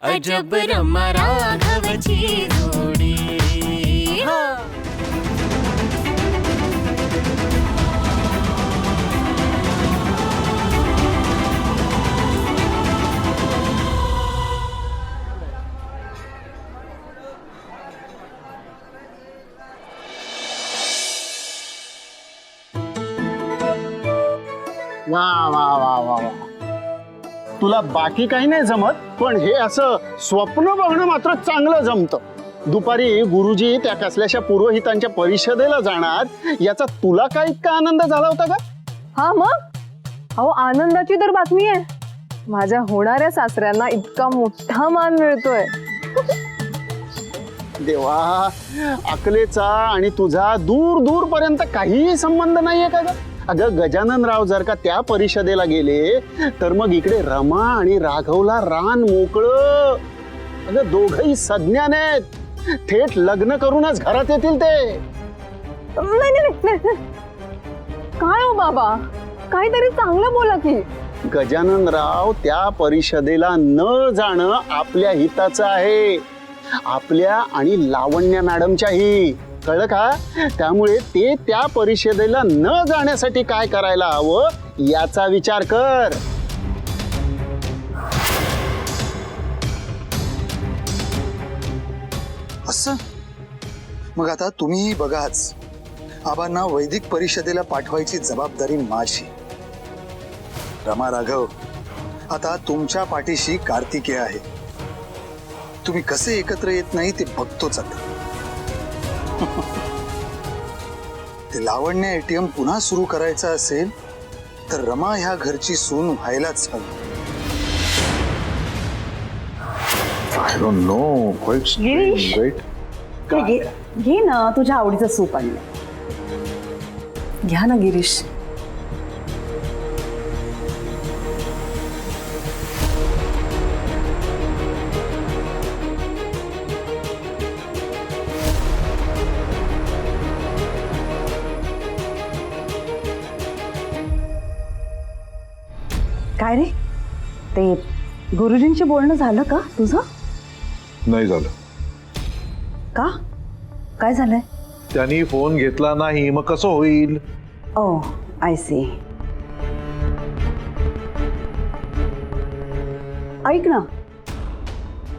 अजब रमा राघवची जोडी. वा वा वा वा वा, तुला बाकी काही नाही जमत, पण हे असं स्वप्न बघणं मात्र चांगलं जमतं. दुपारी गुरुजी त्या कसल्याशा पुरोहितांच्या परिषदेला जाणार याचा तुला काय इतका आनंद झाला होता का? हा मग, अहो आनंदाची तर बातमी आहे. माझ्या होणाऱ्या सासऱ्यांना इतका मोठा मान मिळतोय. देवा, अकलेचा आणि तुझा दूर दूर पर्यंत काहीही संबंध नाहीये का ग? अगं गजाननराव जर का त्या परिषदेला गेले तर मग इकडे रमा आणि राघवला रान मोकळं. अगं दोघही सज्ञान आहेत, थेट लग्न करूनच घरात येतील ते. नाही नाही नाही. काय हो बाबा, काहीतरी चांगलं बोला की. गजाननराव त्या परिषदेला न जाणं आपल्या हिताचं आहे, आपल्या आणि लावण्या मॅडमच्याही. कळलं का? त्यामुळे ते त्या परिषदेला न जाण्यासाठी काय करायला हवं याचा विचार कर. असं मग आता तुम्हीही बघाच, आबांना वैदिक परिषदेला पाठवायची जबाबदारी माझी. रमा राघव, आता तुमच्या पाठीशी कार्तिकेय आहे. तुम्ही कसे एकत्र येत नाही ते बघतोच आता. ते लावण्य एटीएम पुन्हा सुरू करायचं असेल तर रमा ह्या घरची सून व्हायलाच हवी. I don't know. Quite strange, right? घे ना, तुझ्या आवडीचं सूप आणलं. घ्या ना गिरीश. काय रे, ते गुरुजींशी बोलणं झालं का तुझं? नाही झालं. का, काय झालंय? त्यांनी फोन घेतला नाही, मग कसं होईल? ओ आय सी. ऐक ना,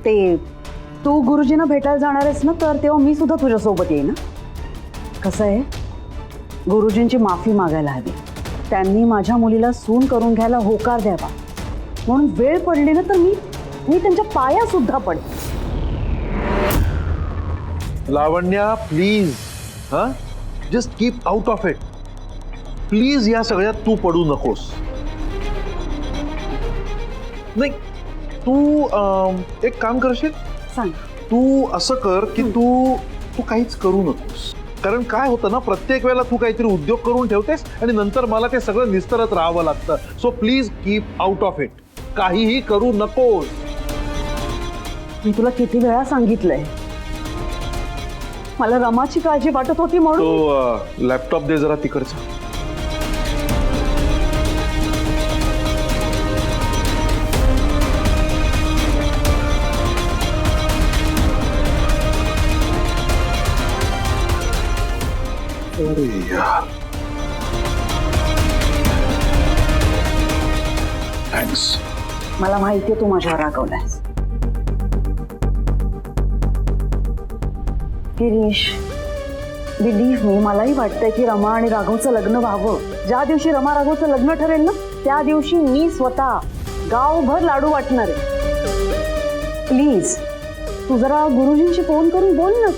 ते तू गुरुजींना भेटायला जाणार आहेस ना, तर तेव्हा मी सुद्धा तुझ्यासोबत येईन. कसं आहे, गुरुजींची माफी मागायला हवी. त्यांनी माझ्या मुलीला सून करून घ्यायला होकार द्यावा, म्हणून वेळ पडली ना तर मी त्यांच्या पाया सुद्धा पडते. लावण्या प्लीज, हा, just keep out of it please. या सगळ्यात तू पडू नकोस. नाही, तू एक काम करशील? सांग. तू असं कर की तू काहीच करू नकोस. कारण काय होतं ना, प्रत्येक वेळेला तू काहीतरी उद्योग करून ठेवतेस आणि नंतर मला ते सगळं निस्तरत राहावं लागतं. So please keep out of it. काहीही करू नकोस. मी तुला किती वेळा सांगितलंय, मला रमाची काळजी वाटत होती म्हणून. तो लॅपटॉप दे जरा तिकडचा. अरे यार, थँक्स. मला माहितीये तू माझ्यावर रागवलायस. गिरीश, बिलीव्ह मी, मलाही वाटतंय की रमा आणि राघवचं लग्न व्हावं. ज्या दिवशी रमा राघवचं लग्न ठरेल ना, त्या दिवशी मी स्वतः गावभर लाडू वाटणार आहे. प्लीज तू जरा गुरुजींशी फोन करून बोल ना,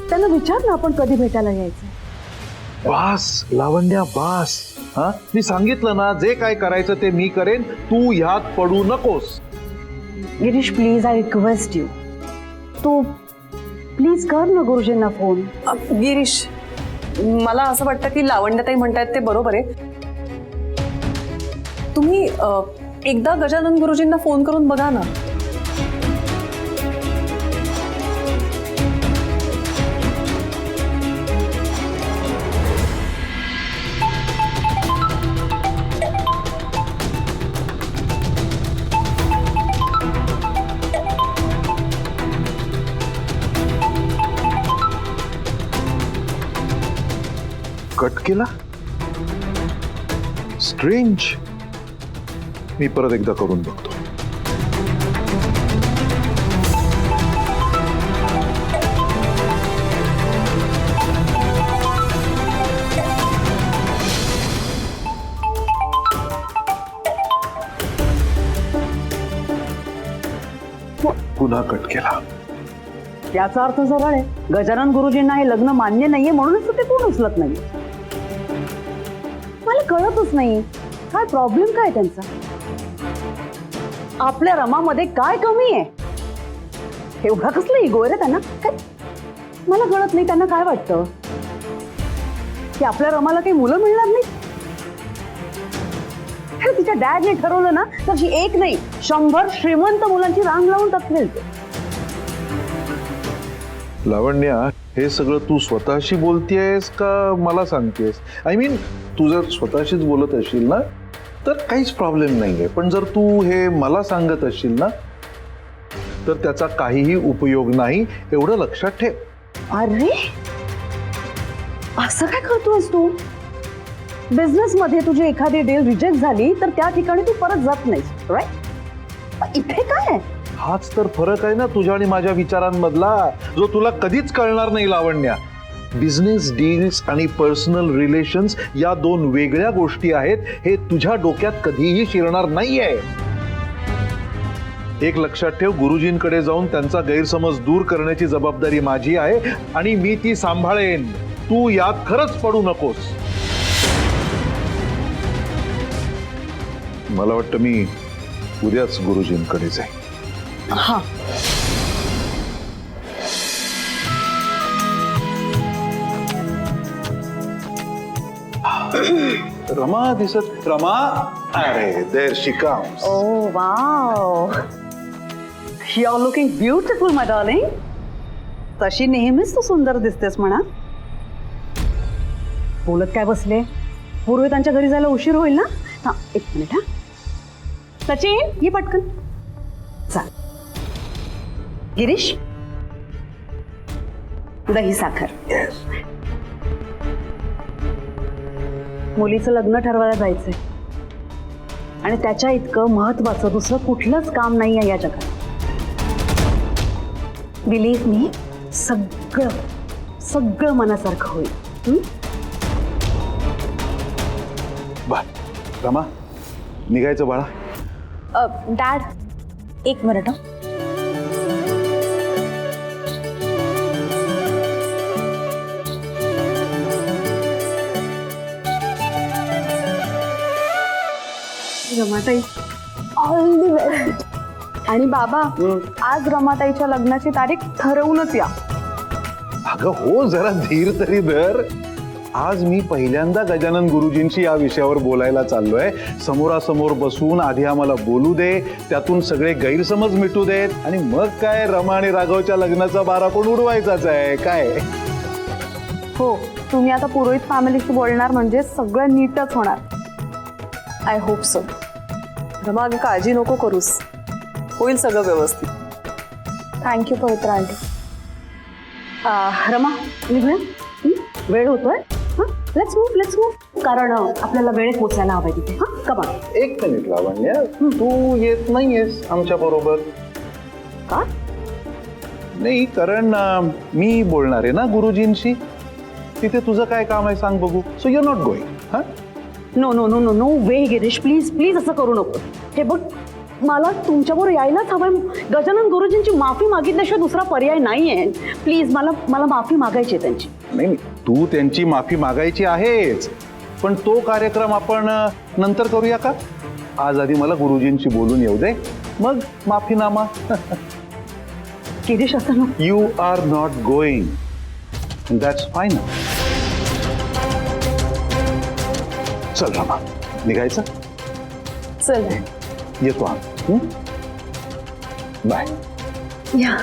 त्यांना विचार ना आपण कधी भेटायला यायचं. बास लावण्या, बास. हा, मी सांगितलं ना, जे काय करायचं ते मी करेन. तू ह्यात पडू नकोस. Girish please, I request you, तू प्लीज कर ना गुरुजींना फोन. गिरीश, मला असं वाटतं की लावण्यताई म्हणतायत ते बरोबर आहे. तुम्ही एकदा गजानन गुरुजींना फोन करून बघा ना. कट केला. स्ट्रेंज. मी परत एकदा करून बघतो. पुन्हा कट केला. याचा अर्थ सरळ आहे, गजानन गुरुजींना हे लग्न मान्य नाहीये म्हणूनच ते कोण उचलत नाही. मला कळतच नाही काय प्रॉब्लेम काय त्यांचा. आपल्या रमामध्ये काय कमी आहे. एवढा कसला इगो आहे रे त्यांना. काय मला कळत नाही त्यांना काय वाटतं की आपल्या रमाला काही मुलं मिळणार नाही. हे तिच्या डॅडने ठरवलं ना तर अशी एक नाही 100 श्रीमंत मुलांची रांग लावून टाकतील ते. लावण्या, हे सगळं तू स्वतःशी बोलतेयस का मला सांगतेस? आय मीन, तू जर स्वतःशीच बोलत असशील ना तर काहीच प्रॉब्लेम नाहीये, पण जर तू हे मला सांगत असशील ना तर त्याचा काहीही उपयोग नाही, एवढं लक्षात ठेव. अरे असं काय करतोयस तू. बिझनेस मध्ये तुझी एखादी डील रिजेक्ट झाली तर त्या ठिकाणी तू परत जात नाहीस, राईट? इथे काय आहे? हाच तर फरक आहे ना तुझ्या आणि माझ्या विचारांमधला, जो तुला कधीच कळणार नाही. लावण्या, बिझनेस डील्स आणि पर्सनल रिलेशन्स या दोन वेगळ्या गोष्टी आहेत, हे तुझ्या डोक्यात कधीही शिरणार नाहीये. एक लक्षात ठेव, गुरुजींकडे जाऊन त्यांचा गैरसमज दूर करण्याची जबाबदारी माझी आहे आणि मी ती सांभाळेन. तू यात खरंच पडू नकोस. मला वाटतं मी उद्याच गुरुजींकडे जाईन. हा, रमा दिसत. रमा, अरे there she comes. Oh wow, you are looking beautiful my darling. तशी नेहमीच तू सुंदर दिसतेस म्हणा. बोलत काय बसले. पूर्वी त्यांच्या घरी जायला उशीर होईल ना. हा, एक मिनिट. हा सचिन, ये पटकन. चाल गिरीश, दही साखर. मुलीचं लग्न ठरवायला जायचंय आणि त्याच्या इतकं महत्वाचं दुसरं कुठलंच काम नाही आहे या जगात. बिलीव्ह मी, सगळं सगळं मनासारखं होईल. बर रमा, निघायचं बाळा. डॅड, एक मिनिट. रमाताई, ऑल दी बेस्ट. आणि बाबा, आज रमाताईच्या लग्नाची तारीख ठरवूनच या. अगं हो, जरा धीर तरी धर. आज मी पहिल्यांदा गजानन गुरुजींशी या विषयावर बोलायला चाललोय. समोरासमोर बसून आधी आम्हाला बोलू दे, त्यातून सगळे गैरसमज मिटू देत आणि मग काय रमा आणि राघवच्या लग्नाचा बारा पण उडवायचाच आहे. काय हो, तुम्ही आता पुरोहित फॅमिलीशी बोलणार म्हणजे सगळं नीटच होणार. I hope so. रमा, काळजी नको करूस, होईल सगळं व्यवस्थित. थँक्यू पवित्रा आंटी. रमा, निघूया. वेळ होतोय. Let's move. कारण आपल्याला वेळेत पोचायला हवंय तिथे. हा, कमा. एक मिनिट लावण्या, तू येत नाहीयेस आमच्या बरोबर का? नाही, कारण मी बोलणार आहे ना गुरुजींशी. तिथे तुझं काय काम आहे सांग बघू. So you not going? हा, no no no no no way Girish, please please असं करू नको. हे बघ, मला तुमच्याबरोबर यायलाच हवंय. गजानन गुरुजींची माफी मागितल्याशिवाय दुसरा पर्याय नाहीये. प्लीज, मला माफी मागायची आहे त्यांची. नाही, तू त्यांची माफी मागायची आहेच, पण तो कार्यक्रम आपण नंतर करूया का? आज आधी मला गुरुजींशी बोलून येऊ दे, मग माफीनामा. गिरीश, असं नको. You are not going, that's fine. चल रमा, निघायचं. चल, येतो आम्ही. बाय. या.